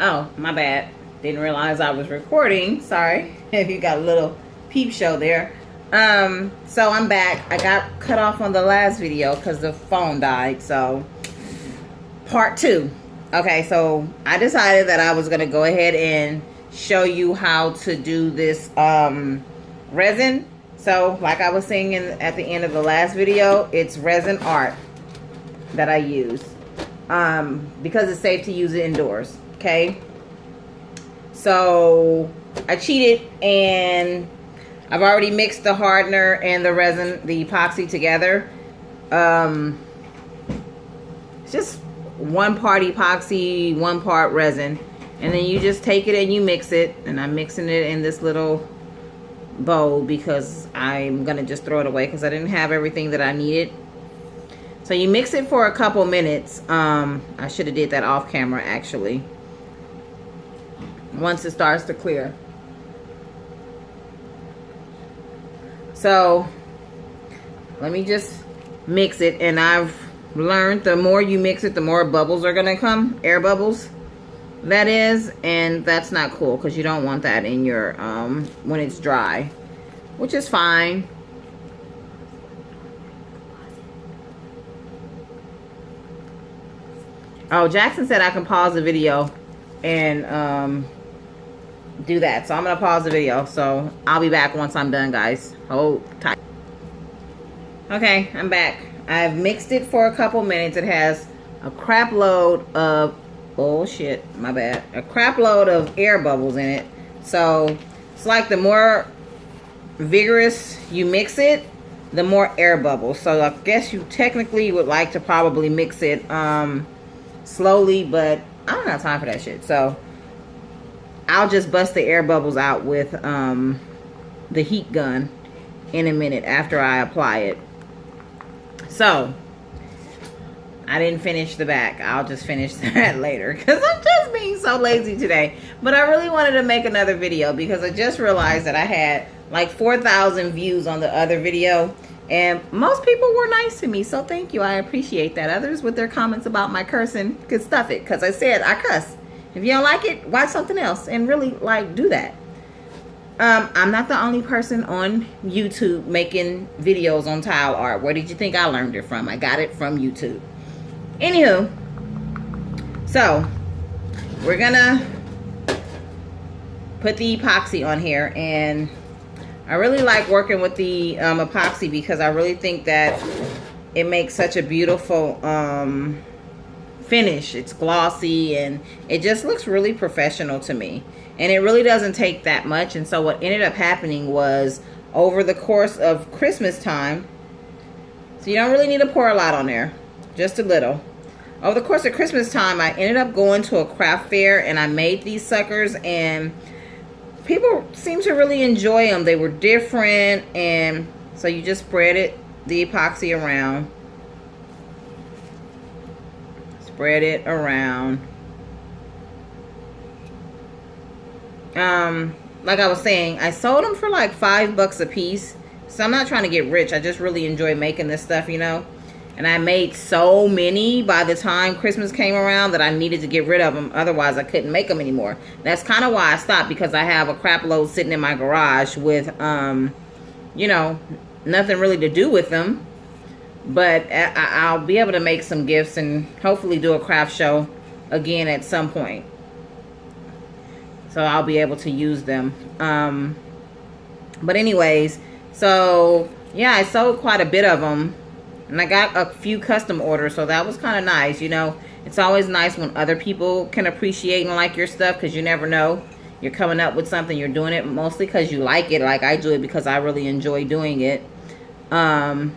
Oh, my bad. Didn't realize I was recording. Sorry if you got a little peep show there. So I'm back. I got cut off on the last video because the phone died. So part 2. Okay, so I decided that I was going to go ahead and show you how to do this resin. So like I was saying at the end of the last video, it's resin art that I use because it's safe to use it indoors. Okay, so I cheated and I've already mixed the hardener and the resin, the epoxy together. It's just 1 part epoxy, 1 part resin, and then you just take it and you mix it. And I'm mixing it in this little bowl because I'm gonna just throw it away because I didn't have everything that I needed. So you mix it for a couple minutes. I should have did that off camera actually. Once it starts to clear. So let me just mix it, and I've learned the more you mix it, the more bubbles are gonna come, air bubbles that is, and that's not cool because you don't want that in your when it's dry, which is fine. Oh, Jackson said I can pause the video and do that. So I'm gonna pause the video. So I'll be back once I'm done, guys. Hold tight. Okay, I'm back. I've mixed it for a couple minutes. It has a crap load of, oh shit, my bad. A crap load of air bubbles in it. So it's like the more vigorous you mix it, the more air bubbles. So I guess you technically would like to probably mix it slowly, but I don't have time for that shit. So I'll just bust the air bubbles out with the heat gun in a minute after I apply it. So I didn't finish the back. I'll just finish that later because I'm just being so lazy today. But I really wanted to make another video because I just realized that I had like 4,000 views on the other video, and most people were nice to me, so thank you. I appreciate that. Others with their comments about my cursing could stuff it because I said I cuss. If you don't like it, watch something else and really like do that. I'm not the only person on YouTube making videos on tile art. Where did you think I learned it from? I got it from YouTube. Anywho, so we're gonna put the epoxy on here, and I really like working with the epoxy because I really think that it makes such a beautiful finish. It's glossy and it just looks really professional to me, and it really doesn't take that much. And so what ended up happening was, over the course of Christmas time, so you don't really need to pour a lot on there, just a little. Over the course of Christmas time, I ended up going to a craft fair and I made these suckers, and people seem to really enjoy them. They were different, and so you just spread the epoxy around. Spread it around. Like I was saying, I sold them for like $5 a piece. So I'm not trying to get rich. I just really enjoy making this stuff, you know. And I made so many by the time Christmas came around that I needed to get rid of them. Otherwise, I couldn't make them anymore. That's kind of why I stopped, because I have a crap load sitting in my garage with, you know, nothing really to do with them. But I'll be able to make some gifts and hopefully do a craft show again at some point. So I'll be able to use them. But anyways, so yeah, I sold quite a bit of them. And I got a few custom orders, so that was kind of nice. You know, it's always nice when other people can appreciate and like your stuff, because you never know. You're coming up with something, you're doing it mostly because you like it. Like I do it because I really enjoy doing it. Not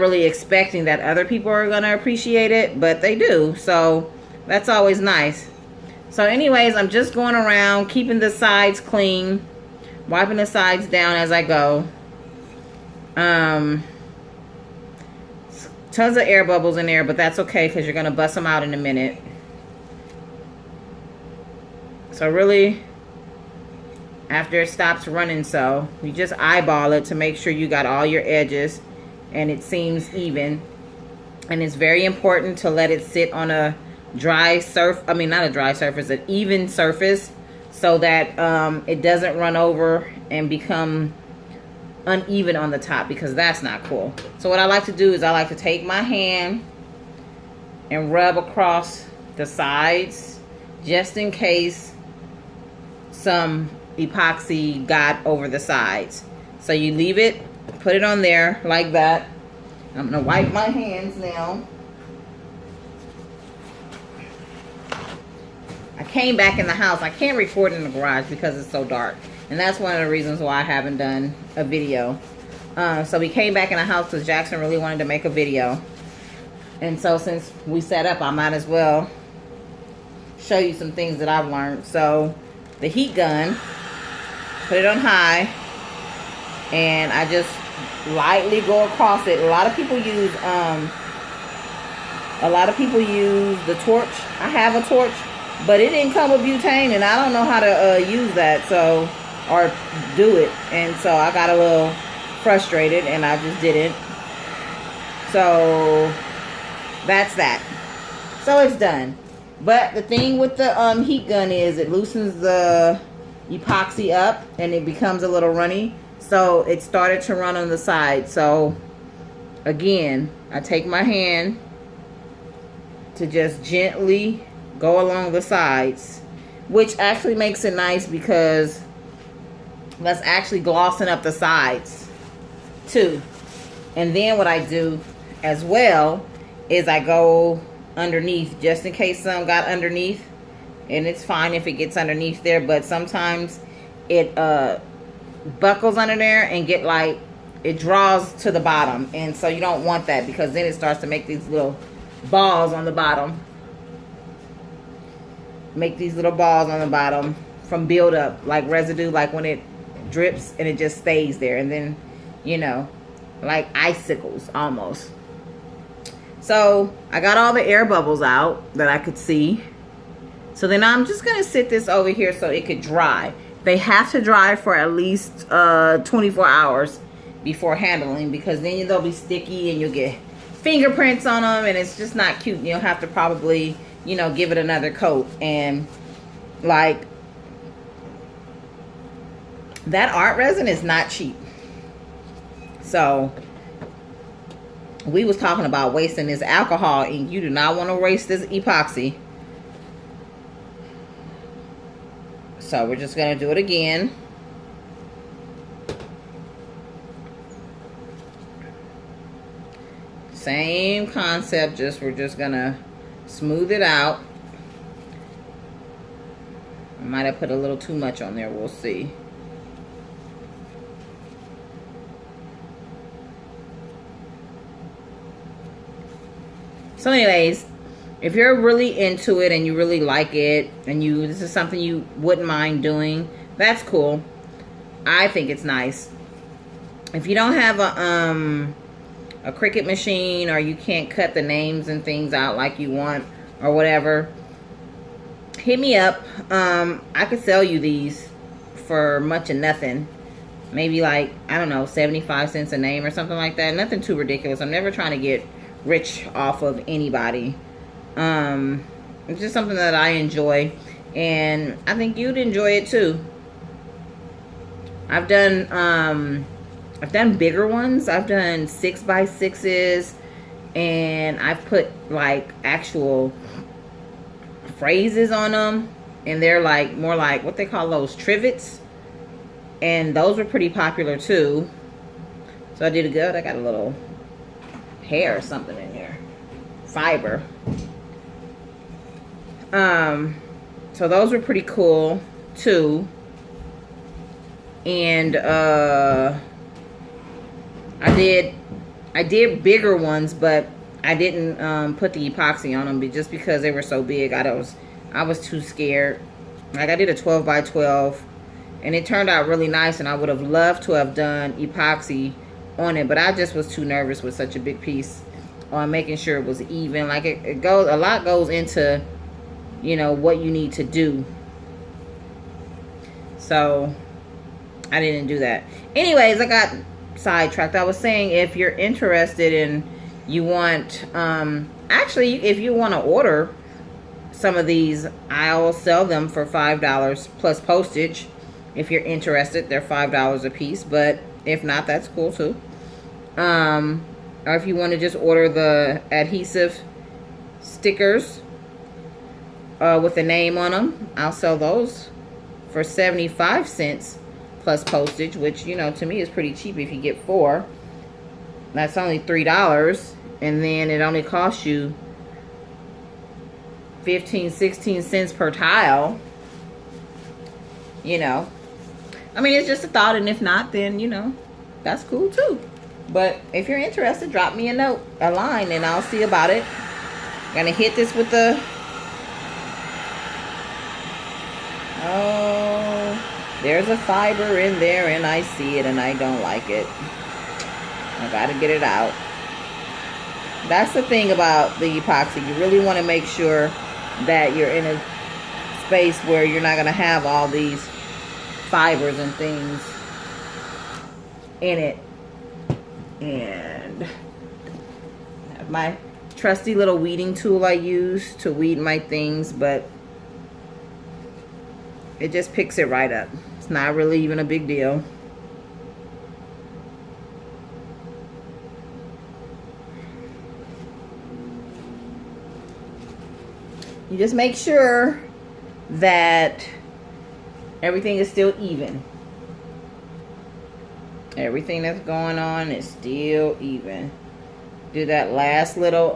really expecting that other people are going to appreciate it, but they do. So that's always nice. So anyways, I'm just going around, keeping the sides clean, wiping the sides down as I go. Tons of air bubbles in there, but that's okay because you're going to bust them out in a minute. So really, after it stops running, so you just eyeball it to make sure you got all your edges and it seems even. And it's very important to let it sit on a dry I mean, not a dry surface, an even surface, so that it doesn't run over and become uneven on the top, because that's not cool. So what I like to do is I like to take my hand and rub across the sides, just in case some epoxy got over the sides. So you leave it, put it on there like that. I'm gonna wipe my hands now. I came back in the house. I can't record in the garage because it's so dark. And that's one of the reasons why I haven't done a video. So we came back in the house because Jackson really wanted to make a video. And so since we set up, I might as well show you some things that I've learned. So the heat gun, put it on high, and I just lightly go across it. A lot of people use the torch. I have a torch, but it didn't come with butane, and I don't know how to use that, so, or do it. And so I got a little frustrated, and I just didn't. So that's that. So it's done. But the thing with the heat gun is it loosens the epoxy up, and it becomes a little runny. So it started to run on the side. So again, I take my hand to just gently go along the sides, which actually makes it nice because that's actually glossing up the sides too. And then what I do as well is I go underneath, just in case some got underneath. And it's fine if it gets underneath there, but sometimes it buckles under there and get like, it draws to the bottom, and so you don't want that, because then it starts to make these little balls on the bottom. Make these little balls on the bottom from buildup, like residue, like when it drips and it just stays there, and then, you know, like icicles almost. So I got all the air bubbles out that I could see. So then I'm just gonna sit this over here so it could dry. They have to dry for at least 24 hours before handling, because then they'll be sticky and you'll get fingerprints on them, and it's just not cute. You'll have to probably, you know, give it another coat. And like, that art resin is not cheap. So we was talking about wasting this alcohol, and you do not want to waste this epoxy. So we're just gonna do it again. Same concept, we're just gonna smooth it out. I might have put a little too much on there, we'll see. So anyways, if you're really into it and you really like it, and this is something you wouldn't mind doing, that's cool. I think it's nice. If you don't have a Cricut machine, or you can't cut the names and things out like you want or whatever, hit me up. I could sell you these for much of nothing. Maybe like, I don't know, 75 cents a name or something like that. Nothing too ridiculous. I'm never trying to get rich off of anybody. It's just something that I enjoy, and I think you'd enjoy it too. I've done bigger ones. I've done 6x6s, and I've put like actual phrases on them, and they're like more like what they call those trivets, and those were pretty popular too. So I did good. I got a little hair or something in there, fiber. So those were pretty cool too. And I did bigger ones, but I didn't put the epoxy on them, but just because they were so big, I was too scared. Like, I did a 12x12, and it turned out really nice, and I would have loved to have done epoxy on it, but I just was too nervous with such a big piece on making sure it was even. Like, it goes, a lot goes into, you know, what you need to do. So I didn't do that. Anyways, I got sidetracked. I was saying, if you're interested and you want, actually, if you want to order some of these, I'll sell them for $5 plus postage. If you're interested, they're $5 a piece, but if not, that's cool too. Or if you want to just order the adhesive stickers with the name on them, I'll sell those for 75 cents plus postage, which, you know, to me is pretty cheap if you get 4. That's only $3, and then it only costs you 15-16 cents per tile. You know, I mean, it's just a thought, and if not, then, you know, that's cool too. But if you're interested, drop me a line, and I'll see about it. I'm gonna hit this with the, oh, there's a fiber in there, and I see it, and I don't like it. I gotta get it out. That's the thing about the epoxy. You really want to make sure that you're in a space where you're not gonna have all these fibers and things in it. And my trusty little weeding tool I use to weed my things, but it just picks it right up. It's not really even a big deal. You just make sure that everything is still even. Everything that's going on is still even. Do that last little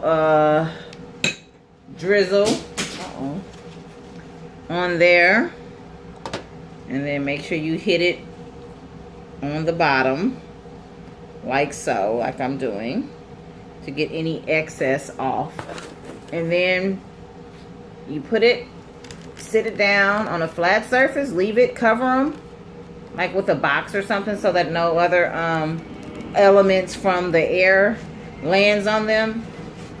drizzle on there, and then make sure you hit it on the bottom like so, like I'm doing, to get any excess off. And then you put it, sit it down on a flat surface, leave it, cover them like with a box or something, so that no other elements from the air lands on them.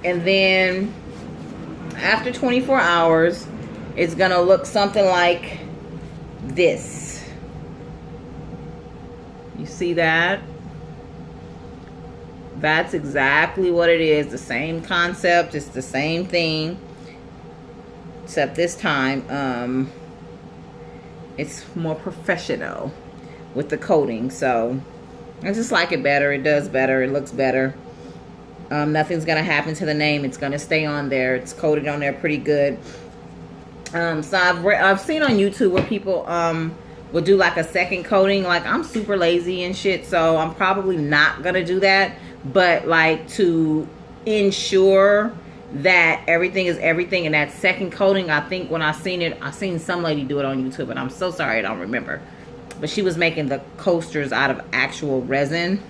And then after 24 hours, it's gonna look something like this. You see that? That's exactly what it is. The same concept. It's the same thing, except this time it's more professional with the coating. So I just like it better. It does better. It looks better. Nothing's gonna happen to the name. It's gonna stay on there. It's coated on there pretty good. So I've seen on YouTube where people will do like a second coating. Like, I'm super lazy and shit, so I'm probably not gonna do that. But like, to ensure that everything is everything in that second coating, I think when I seen some lady do it on YouTube, and I'm so sorry I don't remember, but she was making the coasters out of actual resin,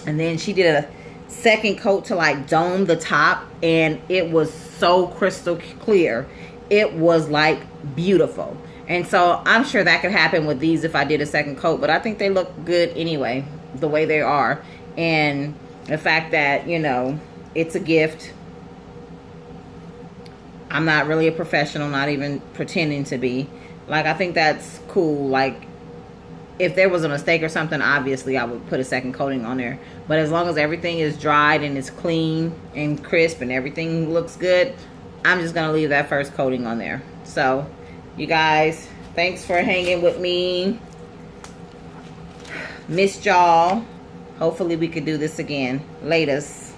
and then she did a second coat to like dome the top, and it was so crystal clear. It was like beautiful. And so I'm sure that could happen with these if I did a second coat, but I think they look good anyway, the way they are. And the fact that, you know, it's a gift. I'm not really a professional, not even pretending to be. Like, I think that's cool. Like, if there was a mistake or something, obviously I would put a second coating on there. But as long as everything is dried and it's clean and crisp and everything looks good, I'm just going to leave that first coating on there. So, you guys, thanks for hanging with me. Missed y'all. Hopefully we could do this again. Latest.